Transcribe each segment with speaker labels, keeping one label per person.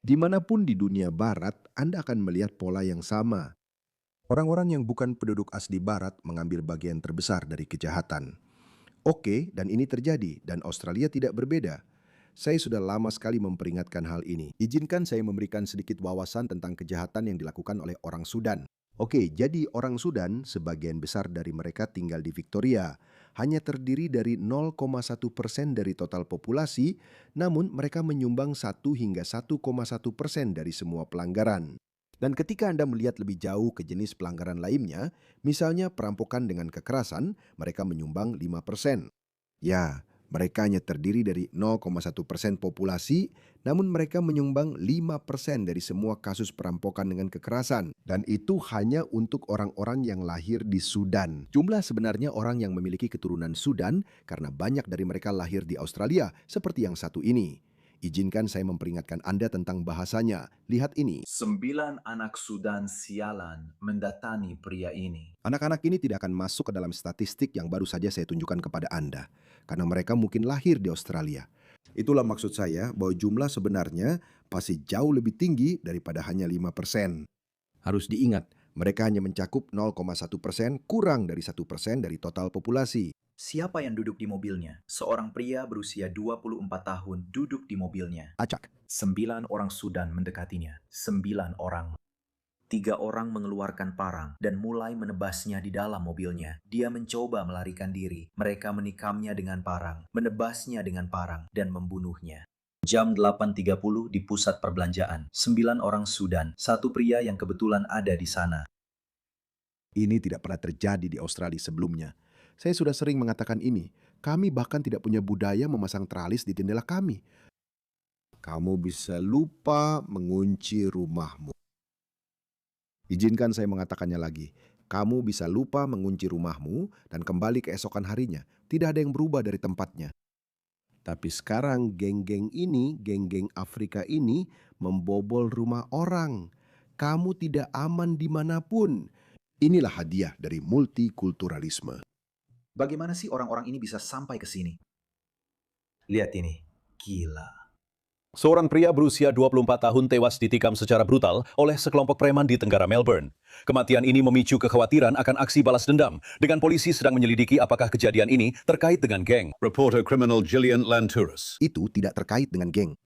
Speaker 1: Dimanapun di dunia barat, Anda akan melihat pola yang sama. Orang-orang yang bukan penduduk asli barat mengambil bagian terbesar dari kejahatan. Oke, dan ini terjadi, dan Australia tidak berbeda. Saya sudah lama sekali memperingatkan hal ini. Izinkan saya memberikan sedikit wawasan tentang kejahatan yang dilakukan oleh orang Sudan. Oke, jadi orang Sudan, sebagian besar dari mereka tinggal di Victoria. Hanya terdiri dari 0,1% dari total populasi, namun mereka menyumbang 1 hingga 1,1% dari semua pelanggaran. Dan ketika Anda melihat lebih jauh ke jenis pelanggaran lainnya, misalnya perampokan dengan kekerasan, mereka menyumbang 5%. Ya, mereka hanya terdiri dari 0,1% populasi, namun mereka menyumbang 5% dari semua kasus perampokan dengan kekerasan. Dan itu hanya untuk orang-orang yang lahir di Sudan. Jumlah sebenarnya orang yang memiliki keturunan Sudan karena banyak dari mereka lahir di Australia, seperti yang satu ini. Izinkan saya memperingatkan Anda tentang bahasanya. Lihat ini.
Speaker 2: 9 anak Sudan sialan mendatangi pria ini.
Speaker 1: Anak-anak ini tidak akan masuk ke dalam statistik yang baru saja saya tunjukkan kepada Anda, karena mereka mungkin lahir di Australia. Itulah maksud saya bahwa jumlah sebenarnya pasti jauh lebih tinggi daripada hanya 5%. Harus diingat, mereka hanya mencakup 0,1% kurang dari 1% dari total populasi.
Speaker 2: Siapa yang duduk di mobilnya? Seorang pria berusia 24 tahun duduk di mobilnya.
Speaker 1: Acak.
Speaker 2: 9 orang Sudan mendekatinya. 9 orang. 3 orang mengeluarkan parang dan mulai menebasnya di dalam mobilnya. Dia mencoba melarikan diri. Mereka menikamnya dengan parang, menebasnya dengan parang, dan membunuhnya. Jam 8.30 di pusat perbelanjaan. 9 orang Sudan, satu pria yang kebetulan ada di sana.
Speaker 1: Ini tidak pernah terjadi di Australia sebelumnya. Saya sudah sering mengatakan ini. Kami bahkan tidak punya budaya memasang teralis di jendela kami. Kamu bisa lupa mengunci rumahmu. Izinkan saya mengatakannya lagi. Kamu bisa lupa mengunci rumahmu dan kembali keesokan harinya. Tidak ada yang berubah dari tempatnya. Tapi sekarang geng-geng ini, geng-geng Afrika ini membobol rumah orang. Kamu tidak aman dimanapun. Inilah hadiah dari multikulturalisme.
Speaker 2: Bagaimana sih orang-orang ini bisa sampai ke sini? Lihat ini, gila.
Speaker 3: Seorang pria berusia 24 tahun tewas ditikam secara brutal oleh sekelompok preman di Tenggara Melbourne. Kematian ini memicu kekhawatiran akan aksi balas dendam, dengan polisi sedang menyelidiki apakah kejadian ini terkait dengan geng.
Speaker 4: Reporter criminal Gillian Lanturis.
Speaker 1: Itu tidak terkait dengan geng.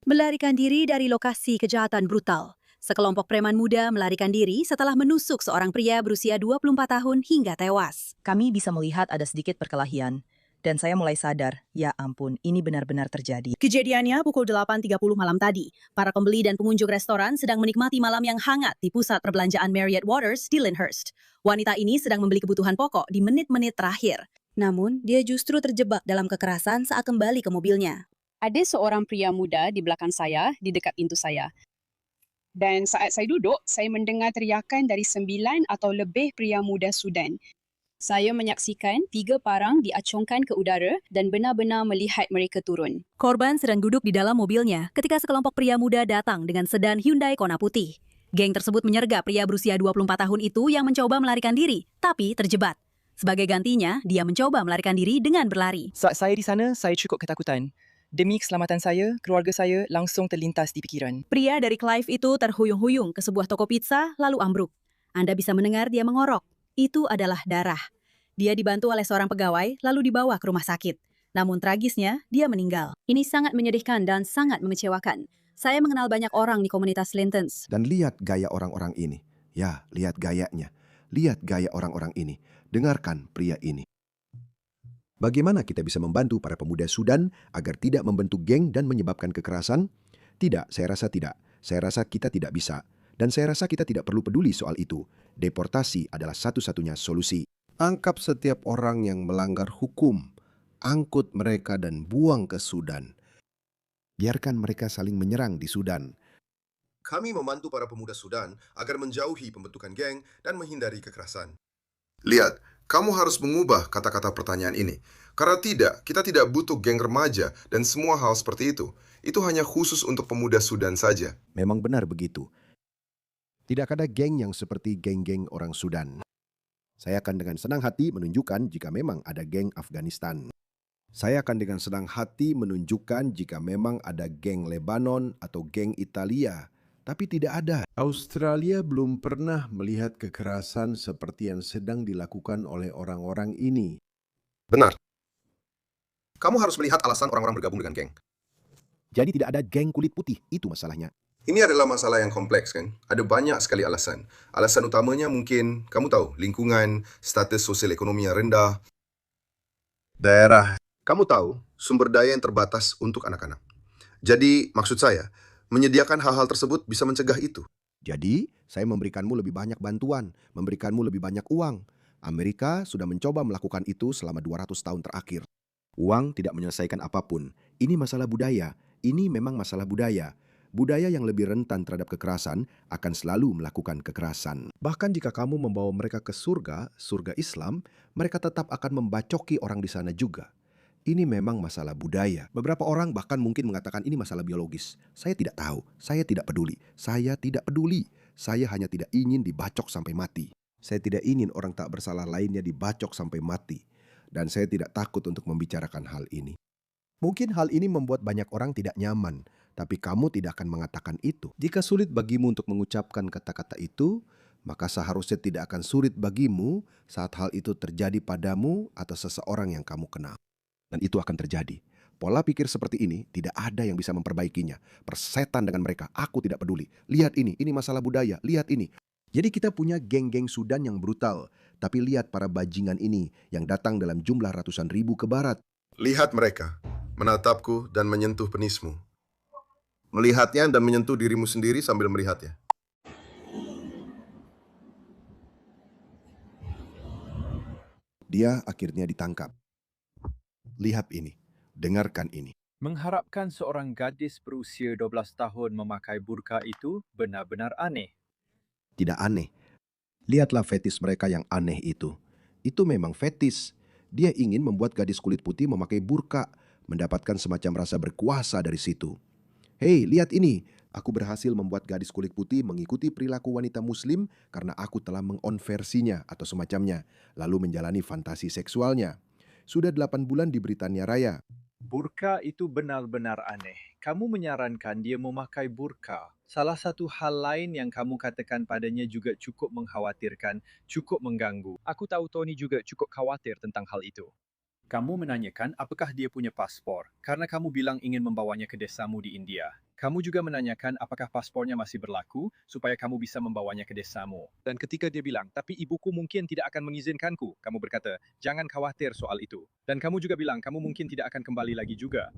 Speaker 5: Melarikan diri dari lokasi kejahatan brutal. Sekelompok preman muda melarikan diri setelah menusuk seorang pria berusia 24 tahun hingga tewas.
Speaker 6: Kami bisa melihat ada sedikit perkelahian, dan saya mulai sadar, ya ampun, ini benar-benar terjadi.
Speaker 5: Kejadiannya pukul 8.30 malam tadi. Para pembeli dan pengunjung restoran sedang menikmati malam yang hangat di pusat perbelanjaan Marriott Waters di Lyndhurst. Wanita ini sedang membeli kebutuhan pokok di menit-menit terakhir. Namun, dia justru terjebak dalam kekerasan saat kembali ke mobilnya.
Speaker 7: Ada seorang pria muda di belakang saya, di dekat pintu saya. Dan saat saya duduk, saya mendengar teriakan dari 9 atau lebih pria muda Sudan. Saya menyaksikan 3 parang diacungkan ke udara dan benar-benar melihat mereka turun.
Speaker 5: Korban sedang duduk di dalam mobilnya ketika sekelompok pria muda datang dengan sedan Hyundai Kona putih. Geng tersebut menyergap pria berusia 24 tahun itu yang mencoba melarikan diri, tapi terjebak. Sebagai gantinya, dia mencoba melarikan diri dengan berlari.
Speaker 6: Saat saya di sana, saya cukup ketakutan. Demi keselamatan saya, keluarga saya langsung terlintas di pikiran.
Speaker 5: Pria dari Clive itu terhuyung-huyung ke sebuah toko pizza lalu ambruk. Anda bisa mendengar dia mengorok. Itu adalah darah. Dia dibantu oleh seorang pegawai lalu dibawa ke rumah sakit. Namun tragisnya, dia meninggal. Ini sangat menyedihkan dan sangat mengecewakan. Saya mengenal banyak orang di komunitas Lintons.
Speaker 1: Dan lihat gaya orang-orang ini. Ya, lihat gayanya. Lihat gaya orang-orang ini. Dengarkan pria ini. Bagaimana kita bisa membantu para pemuda Sudan agar tidak membentuk geng dan menyebabkan kekerasan? Tidak, saya rasa tidak. Saya rasa kita tidak bisa. Dan saya rasa kita tidak perlu peduli soal itu. Deportasi adalah satu-satunya solusi. Angkap setiap orang yang melanggar hukum. Angkut mereka dan buang ke Sudan. Biarkan mereka saling menyerang di Sudan. Kami membantu para pemuda Sudan agar menjauhi pembentukan geng dan menghindari kekerasan.
Speaker 8: Lihat, kamu harus mengubah kata-kata pertanyaan ini. Karena kita tidak butuh geng remaja dan semua hal seperti itu. Itu hanya khusus untuk pemuda Sudan saja.
Speaker 1: Memang benar begitu. Tidak ada geng yang seperti geng-geng orang Sudan. Saya akan dengan senang hati menunjukkan jika memang ada geng Afghanistan. Saya akan dengan senang hati menunjukkan jika memang ada geng Lebanon atau geng Italia, tapi tidak ada. Australia belum pernah melihat kekerasan seperti yang sedang dilakukan oleh orang-orang ini.
Speaker 8: Benar. Kamu harus melihat alasan orang-orang bergabung dengan geng.
Speaker 1: Jadi tidak ada geng kulit putih, itu masalahnya.
Speaker 8: Ini adalah masalah yang kompleks kan? Ada banyak sekali alasan. Alasan utamanya mungkin, kamu tahu, lingkungan, status sosial ekonomi yang rendah, daerah. Kamu tahu, sumber daya yang terbatas untuk anak-anak. Jadi, maksud saya, menyediakan hal-hal tersebut bisa mencegah itu. Jadi, saya memberikanmu lebih banyak bantuan, memberikanmu lebih banyak uang. Amerika sudah mencoba melakukan itu selama 200 tahun terakhir. Uang tidak menyelesaikan apapun. Ini masalah budaya. Ini memang masalah budaya. Budaya yang lebih rentan terhadap kekerasan akan selalu melakukan kekerasan. Bahkan jika kamu membawa mereka ke surga, surga Islam, mereka tetap akan membacoki orang di sana juga. Ini memang masalah budaya. Beberapa orang bahkan mungkin mengatakan ini masalah biologis. Saya tidak tahu, saya tidak peduli. Saya tidak peduli. Saya hanya tidak ingin dibacok sampai mati. Saya tidak ingin orang tak bersalah lainnya dibacok sampai mati. Dan saya tidak takut untuk membicarakan hal ini. Mungkin hal ini membuat banyak orang tidak nyaman, tapi kamu tidak akan mengatakan itu. Jika sulit bagimu untuk mengucapkan kata-kata itu, maka seharusnya tidak akan sulit bagimu saat hal itu terjadi padamu atau seseorang yang kamu kenal. Dan itu akan terjadi. Pola pikir seperti ini tidak ada yang bisa memperbaikinya. Persetan dengan mereka, aku tidak peduli. Lihat ini masalah budaya, lihat ini. Jadi kita punya geng-geng Sudan yang brutal. Tapi lihat para bajingan ini yang datang dalam jumlah ratusan ribu ke barat. Lihat mereka, menatapku dan menyentuh penismu. Melihatnya dan menyentuh dirimu sendiri sambil melihatnya. Dia akhirnya ditangkap. Lihat ini, dengarkan ini.
Speaker 9: Mengharapkan seorang gadis berusia 12 tahun memakai burka itu benar-benar aneh.
Speaker 1: Tidak aneh. Lihatlah fetis mereka yang aneh itu. Itu memang fetis. Dia ingin membuat gadis kulit putih memakai burka, mendapatkan semacam rasa berkuasa dari situ. Hei, lihat ini. Aku berhasil membuat gadis kulit putih mengikuti perilaku wanita muslim karena aku telah mengonversinya atau semacamnya, lalu menjalani fantasi seksualnya. Sudah 8 bulan di Britania Raya.
Speaker 9: Burka itu benar-benar aneh. Kamu menyarankan dia memakai burka. Salah satu hal lain yang kamu katakan padanya juga cukup mengkhawatirkan, cukup mengganggu. Aku tahu Tony juga cukup khawatir tentang hal itu. Kamu menanyakan apakah dia punya paspor, karena kamu bilang ingin membawanya ke desamu di India. Kamu juga menanyakan apakah paspornya masih berlaku, supaya kamu bisa membawanya ke desamu. Dan ketika dia bilang, tapi ibuku mungkin tidak akan mengizinkanku, kamu berkata, jangan khawatir soal itu. Dan kamu juga bilang, kamu mungkin tidak akan kembali lagi juga.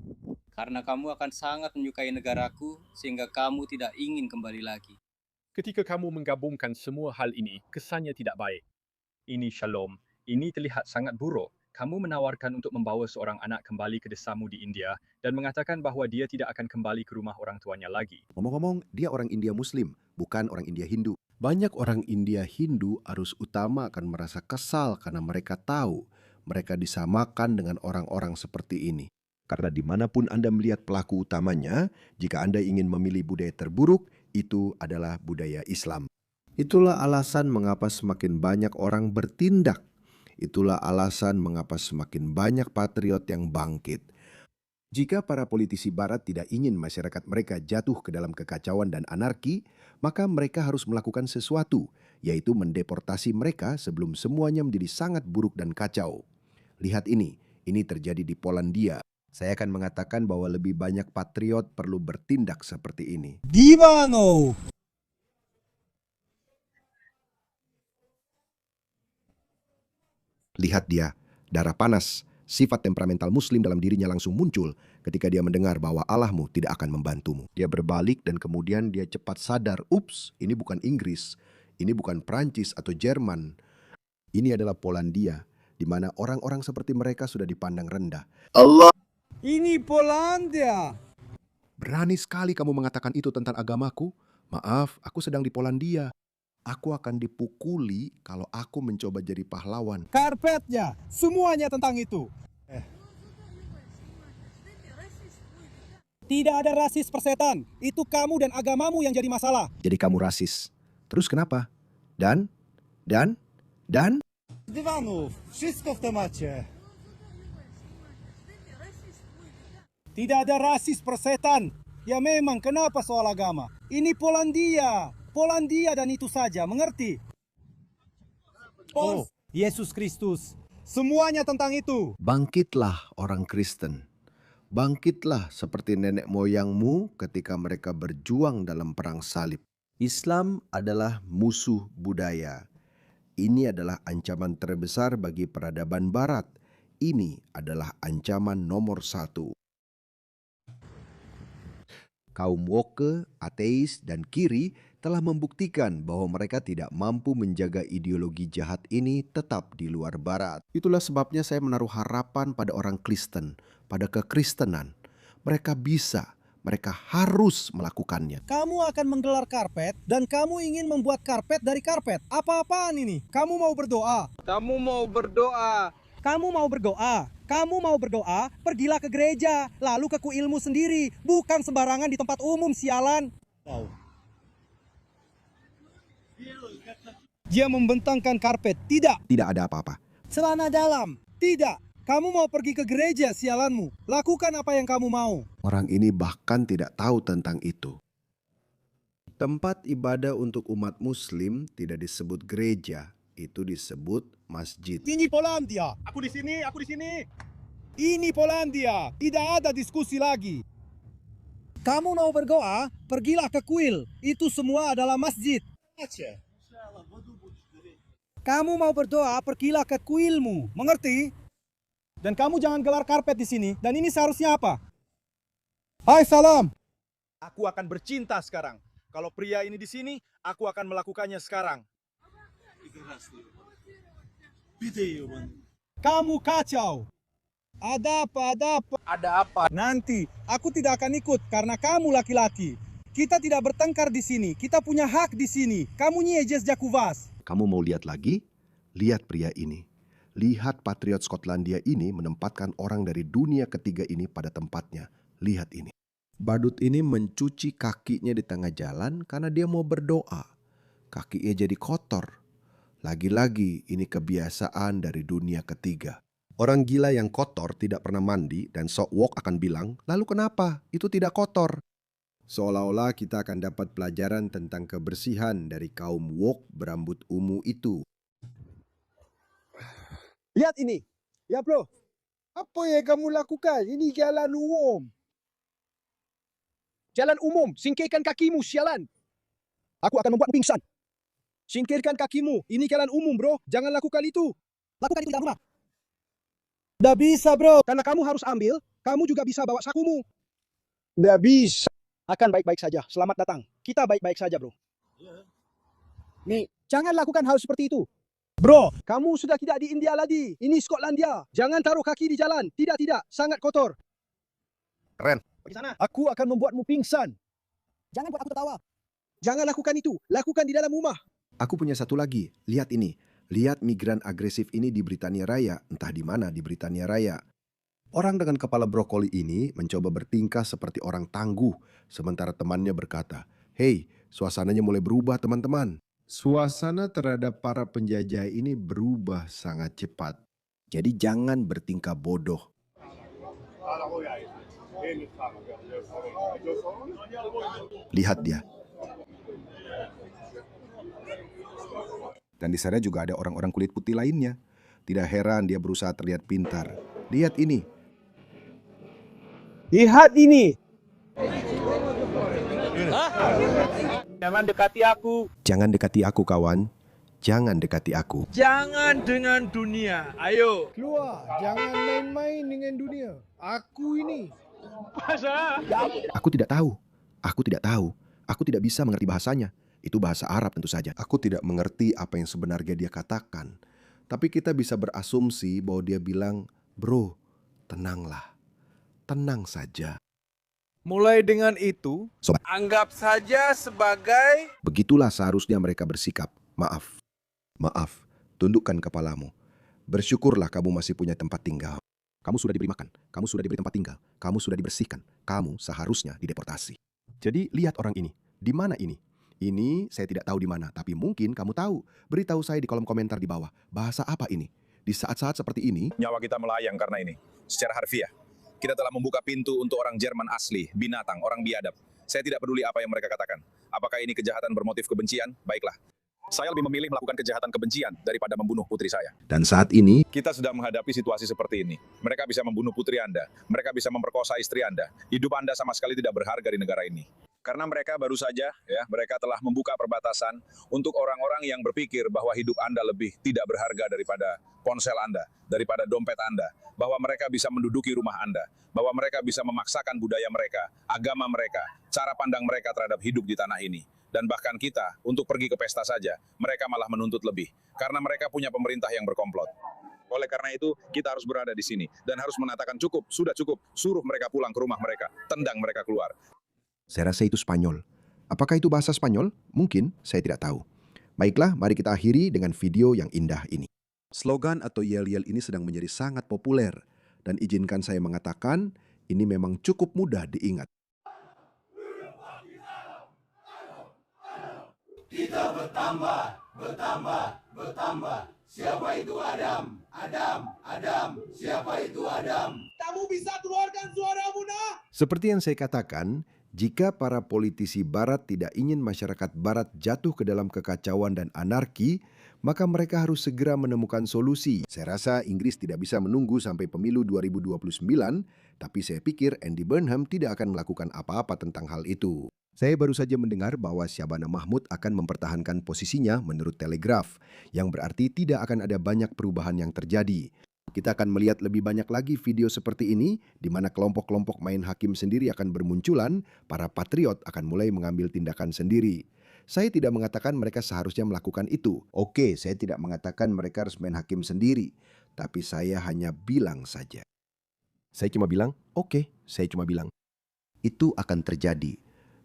Speaker 10: Karena kamu akan sangat menyukai negaraku, sehingga kamu tidak ingin kembali lagi.
Speaker 9: Ketika kamu menggabungkan semua hal ini, kesannya tidak baik. Ini Shalom, ini terlihat sangat buruk. Kamu menawarkan untuk membawa seorang anak kembali ke desamu di India dan mengatakan bahwa dia tidak akan kembali ke rumah orang tuanya lagi.
Speaker 1: Ngomong-ngomong, dia orang India Muslim, bukan orang India Hindu. Banyak orang India Hindu arus utama akan merasa kesal karena mereka tahu mereka disamakan dengan orang-orang seperti ini. Karena dimanapun Anda melihat pelaku utamanya, jika Anda ingin memilih budaya terburuk, itu adalah budaya Islam. Itulah alasan mengapa semakin banyak orang bertindak. Itulah alasan mengapa semakin banyak patriot yang bangkit. Jika para politisi barat tidak ingin masyarakat mereka jatuh ke dalam kekacauan dan anarki, maka mereka harus melakukan sesuatu, yaitu mendeportasi mereka sebelum semuanya menjadi sangat buruk dan kacau. Lihat ini terjadi di Polandia. Saya akan mengatakan bahwa lebih banyak patriot perlu bertindak seperti ini.
Speaker 11: Divano!
Speaker 1: Lihat dia, darah panas, sifat temperamental muslim dalam dirinya langsung muncul ketika dia mendengar bahwa Allahmu tidak akan membantumu. Dia berbalik dan kemudian dia cepat sadar, ups, ini bukan Inggris, ini bukan Prancis atau Jerman. Ini adalah Polandia, di mana orang-orang seperti mereka sudah dipandang rendah.
Speaker 11: Allah! Ini Polandia!
Speaker 1: Berani sekali kamu mengatakan itu tentang agamaku? Maaf, aku sedang di Polandia. Aku akan dipukuli kalau aku mencoba jadi pahlawan.
Speaker 11: Karpetnya, semuanya tentang itu. Tidak ada rasis persetan. Itu kamu dan agamamu yang jadi masalah.
Speaker 1: Jadi kamu rasis. Terus kenapa? Dan?
Speaker 11: Divanov, wszystko w temacie. Tidak ada rasis persetan. Ya memang, kenapa soal agama? Ini Polandia. Polandia dan itu saja, mengerti? Oh, Yesus Kristus. Semuanya tentang itu.
Speaker 1: Bangkitlah orang Kristen. Bangkitlah seperti nenek moyangmu ketika mereka berjuang dalam perang salib. Islam adalah musuh budaya. Ini adalah ancaman terbesar bagi peradaban Barat. Ini adalah ancaman nomor 1. Kaum woke, ateis, dan kiri telah membuktikan bahwa mereka tidak mampu menjaga ideologi jahat ini tetap di luar Barat. Itulah sebabnya saya menaruh harapan pada orang Kristen, pada kekristenan. Mereka bisa, mereka harus melakukannya.
Speaker 11: Kamu akan menggelar karpet dan kamu ingin membuat karpet dari karpet. Apa-apaan ini? Kamu mau berdoa?
Speaker 9: Kamu mau berdoa.
Speaker 11: Kamu mau berdoa? Kamu mau berdoa? Pergilah ke gereja, lalu ke kuilmu sendiri. Bukan sembarangan di tempat umum, sialan. Wow. Dia membentangkan karpet. Tidak.
Speaker 1: Tidak ada apa-apa.
Speaker 11: Celana dalam. Tidak. Kamu mau pergi ke gereja, sialanmu. Lakukan apa yang kamu mau.
Speaker 1: Orang ini bahkan tidak tahu tentang itu. Tempat ibadah untuk umat Muslim tidak disebut gereja, itu disebut masjid.
Speaker 11: Ini Polandia. Aku di sini, aku di sini. Ini Polandia. Tidak ada diskusi lagi. Kamu mau berdoa? Pergilah ke kuil. Itu semua adalah masjid. Kamu mau berdoa? Pergilah ke kuilmu. Mengerti? Dan kamu jangan gelar karpet di sini. Dan ini seharusnya apa? Hai, salam. Aku akan bercinta sekarang. Kalau pria ini di sini, aku akan melakukannya sekarang. Kamu kacau. Ada apa, ada apa? Ada apa? Nanti, aku tidak akan ikut karena kamu laki-laki. Kita tidak bertengkar di sini. Kita punya hak di sini. Kamu nyejes jakuvas.
Speaker 1: Kamu mau lihat lagi? Lihat pria ini. Lihat patriot Skotlandia ini menempatkan orang dari dunia ketiga ini pada tempatnya. Lihat ini. Badut ini mencuci kakinya di tengah jalan karena dia mau berdoa. Kakinya jadi kotor. Lagi-lagi ini kebiasaan dari dunia ketiga. Orang gila yang kotor tidak pernah mandi dan sok wok akan bilang, lalu kenapa? Itu tidak kotor. Seolah-olah kita akan dapat pelajaran tentang kebersihan dari kaum wok berambut ungu itu.
Speaker 11: Lihat ini. Ya bro. Apa yang kamu lakukan? Ini jalan umum. Jalan umum. Singkirkan kakimu, sialan. Aku akan membuatmu pingsan. Singkirkan kakimu. Ini jalan umum, bro. Jangan lakukan itu. Lakukan itu di dalam rumah. Nggak bisa, bro. Karena kamu harus ambil, kamu juga bisa bawa sakumu. Nggak bisa. Akan baik-baik saja. Selamat datang. Kita baik-baik saja, bro. Nih, jangan lakukan hal seperti itu. Bro, kamu sudah tidak di India lagi. Ini Skotlandia. Jangan taruh kaki di jalan. Tidak, tidak. Sangat kotor.
Speaker 1: Keren.
Speaker 11: Pergi sana. Aku akan membuatmu pingsan. Jangan buat aku tertawa. Jangan lakukan itu. Lakukan di dalam rumah.
Speaker 1: Aku punya satu lagi. Lihat ini. Lihat migran agresif ini di Britania Raya. Entah di mana di Britania Raya. Orang dengan kepala brokoli ini mencoba bertingkah seperti orang tangguh. Sementara temannya berkata, "Hei, suasananya mulai berubah teman-teman." Suasana terhadap para penjajah ini berubah sangat cepat. Jadi jangan bertingkah bodoh. Lihat dia. Dan di sana juga ada orang-orang kulit putih lainnya. Tidak heran dia berusaha terlihat pintar. Lihat ini.
Speaker 11: Lihat ini. Jangan dekati aku.
Speaker 1: Jangan dekati aku, kawan. Jangan dekati aku.
Speaker 9: Jangan dengan dunia. Ayo.
Speaker 11: Keluar. Jangan main-main dengan dunia. Aku ini.
Speaker 1: Aku tidak tahu. Aku tidak tahu. Aku tidak bisa mengerti bahasanya. Itu bahasa Arab tentu saja. Aku tidak mengerti apa yang sebenarnya dia katakan. Tapi kita bisa berasumsi bahwa dia bilang, "Bro, tenanglah. Tenang saja."
Speaker 9: Mulai dengan itu,
Speaker 1: Sobat,
Speaker 9: anggap saja sebagai...
Speaker 1: begitulah seharusnya mereka bersikap. Maaf. Maaf. Tundukkan kepalamu. Bersyukurlah kamu masih punya tempat tinggal. Kamu sudah diberi makan. Kamu sudah diberi tempat tinggal. Kamu sudah dibersihkan. Kamu seharusnya dideportasi. Jadi lihat orang ini. Di mana ini? Ini saya tidak tahu di mana. Tapi mungkin kamu tahu. Beritahu saya di kolom komentar di bawah. Bahasa apa ini? Di saat-saat seperti ini,
Speaker 3: Nyawa kita melayang karena ini. Secara harfiah, Kita telah membuka pintu untuk orang Jerman asli, binatang, orang biadab. Saya tidak peduli apa yang mereka katakan. Apakah ini kejahatan bermotif kebencian? Baiklah. Saya lebih memilih melakukan kejahatan kebencian daripada membunuh putri saya.
Speaker 1: Dan saat ini,
Speaker 3: Kita sedang menghadapi situasi seperti ini. Mereka bisa membunuh putri Anda. Mereka bisa memperkosa istri Anda. Hidup Anda sama sekali tidak berharga di negara ini. Karena mereka baru saja, mereka telah membuka perbatasan untuk orang-orang yang berpikir bahwa hidup Anda lebih tidak berharga daripada ponsel Anda, daripada dompet Anda, bahwa mereka bisa menduduki rumah Anda, bahwa mereka bisa memaksakan budaya mereka, agama mereka, cara pandang mereka terhadap hidup di tanah ini. Dan bahkan kita, untuk pergi ke pesta saja, mereka malah menuntut lebih, karena mereka punya pemerintah yang berkomplot. Oleh karena itu, kita harus berada di sini, dan harus mengatakan cukup, sudah cukup, suruh mereka pulang ke rumah mereka, tendang mereka keluar.
Speaker 1: saya rasa itu Spanyol. Apakah itu bahasa Spanyol? Mungkin, saya tidak tahu. Baiklah, mari kita akhiri dengan video yang indah ini. Slogan atau yel-yel ini sedang menjadi sangat populer. Dan izinkan saya mengatakan, ini memang cukup mudah diingat.
Speaker 11: Kita bertambah, bertambah, bertambah. Siapa itu Adam? Adam, siapa itu Adam? Kamu bisa keluarkan suaramu, nah?
Speaker 1: Seperti yang saya katakan, jika para politisi Barat tidak ingin masyarakat Barat jatuh ke dalam kekacauan dan anarki, maka mereka harus segera menemukan solusi. Saya rasa Inggris tidak bisa menunggu sampai pemilu 2029, tapi saya pikir Andy Burnham tidak akan melakukan apa-apa tentang hal itu. Saya baru saja mendengar bahwa Syabana Mahmud akan mempertahankan posisinya menurut Telegraph, yang berarti tidak akan ada banyak perubahan yang terjadi. Kita akan melihat lebih banyak lagi video seperti ini, di mana kelompok-kelompok main hakim sendiri akan bermunculan, para patriot akan mulai mengambil tindakan sendiri. Saya tidak mengatakan mereka seharusnya melakukan itu. Oke, saya tidak mengatakan mereka harus main hakim sendiri, tapi saya hanya bilang saja. Saya cuma bilang, oke, saya cuma bilang. Itu akan terjadi.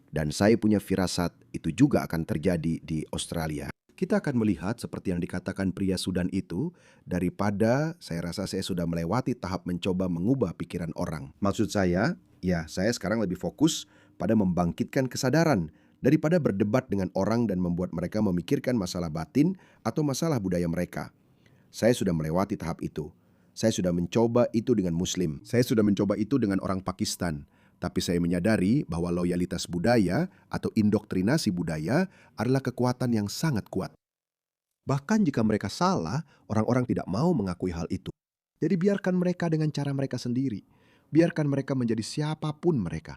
Speaker 1: Dan saya punya firasat itu juga akan terjadi di Australia. Kita akan melihat seperti yang dikatakan pria Sudan itu, daripada saya rasa saya sudah melewati tahap mencoba mengubah pikiran orang. Maksud saya, ya saya sekarang lebih fokus pada membangkitkan kesadaran daripada berdebat dengan orang dan membuat mereka memikirkan masalah batin atau masalah budaya mereka. Saya sudah melewati tahap itu. Saya sudah mencoba itu dengan Muslim. Saya sudah mencoba itu dengan orang Pakistan. Tapi saya menyadari bahwa loyalitas budaya atau indoktrinasi budaya adalah kekuatan yang sangat kuat. Bahkan jika mereka salah, orang-orang tidak mau mengakui hal itu. Jadi biarkan mereka dengan cara mereka sendiri. Biarkan mereka menjadi siapapun mereka.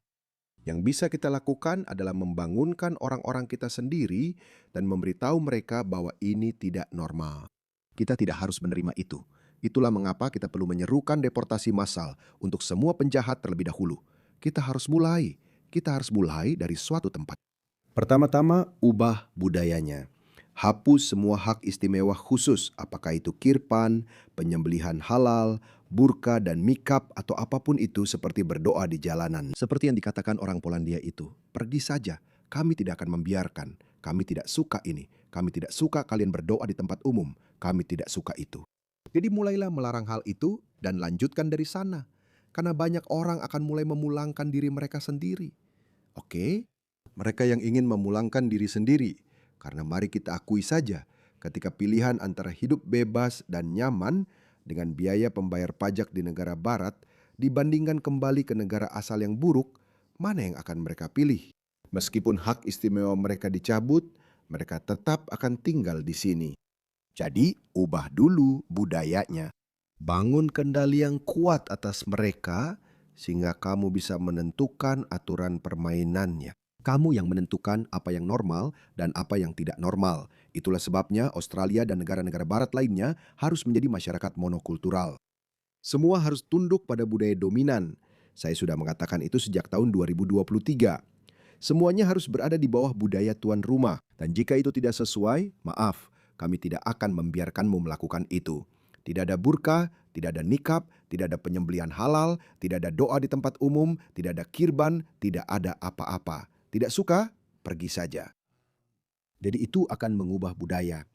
Speaker 1: Yang bisa kita lakukan adalah membangunkan orang-orang kita sendiri dan memberitahu mereka bahwa ini tidak normal. Kita tidak harus menerima itu. Itulah mengapa kita perlu menyerukan deportasi massal untuk semua penjahat terlebih dahulu. Kita harus mulai dari suatu tempat. Pertama-tama, ubah budayanya. Hapus semua hak istimewa khusus, apakah itu kirpan, penyembelihan halal, burka dan mikap atau apapun itu seperti berdoa di jalanan. Seperti yang dikatakan orang Polandia itu, pergi saja, kami tidak akan membiarkan, kami tidak suka ini, kami tidak suka kalian berdoa di tempat umum, kami tidak suka itu. Jadi mulailah melarang hal itu dan lanjutkan dari sana. Karena banyak orang akan mulai memulangkan diri mereka sendiri. Oke, mereka yang ingin memulangkan diri sendiri. Karena mari kita akui saja, ketika pilihan antara hidup bebas dan nyaman dengan biaya pembayar pajak di negara barat dibandingkan kembali ke negara asal yang buruk, mana yang akan mereka pilih? Meskipun hak istimewa mereka dicabut, mereka tetap akan tinggal di sini. Jadi, ubah dulu budayanya. Bangun kendali yang kuat atas mereka sehingga kamu bisa menentukan aturan permainannya. Kamu yang menentukan apa yang normal dan apa yang tidak normal. Itulah sebabnya Australia dan negara-negara barat lainnya harus menjadi masyarakat monokultural. Semua harus tunduk pada budaya dominan. Saya sudah mengatakan itu sejak tahun 2023. Semuanya harus berada di bawah budaya tuan rumah. Dan jika itu tidak sesuai, maaf, kami tidak akan membiarkanmu melakukan itu. Tidak ada burka, tidak ada nikab, tidak ada penyembelihan halal, tidak ada doa di tempat umum, tidak ada kirban, tidak ada apa-apa. Tidak suka? Pergi saja. Jadi itu akan mengubah budaya.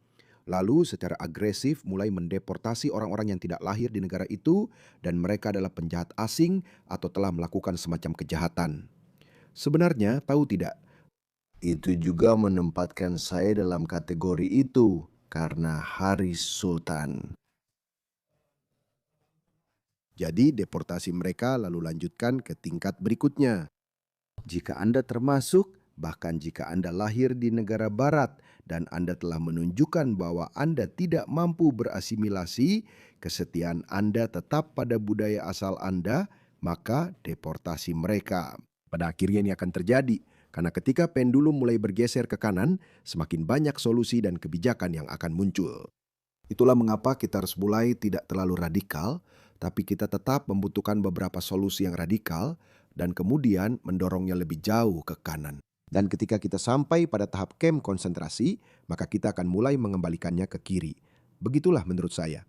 Speaker 1: Lalu secara agresif mulai mendeportasi orang-orang yang tidak lahir di negara itu dan mereka adalah penjahat asing atau telah melakukan semacam kejahatan. Sebenarnya, tahu tidak? Itu juga menempatkan saya dalam kategori itu karena Haris Sultan. Jadi deportasi mereka lalu lanjutkan ke tingkat berikutnya. Jika Anda termasuk, bahkan jika Anda lahir di negara barat dan Anda telah menunjukkan bahwa Anda tidak mampu berasimilasi, kesetiaan Anda tetap pada budaya asal Anda, maka deportasi mereka. Pada akhirnya ini akan terjadi, karena ketika pendulum mulai bergeser ke kanan, semakin banyak solusi dan kebijakan yang akan muncul. Itulah mengapa kita harus mulai tidak terlalu radikal, tapi kita tetap membutuhkan beberapa solusi yang radikal dan kemudian mendorongnya lebih jauh ke kanan. Dan ketika kita sampai pada tahap kem konsentrasi, maka kita akan mulai mengembalikannya ke kiri. Begitulah menurut saya.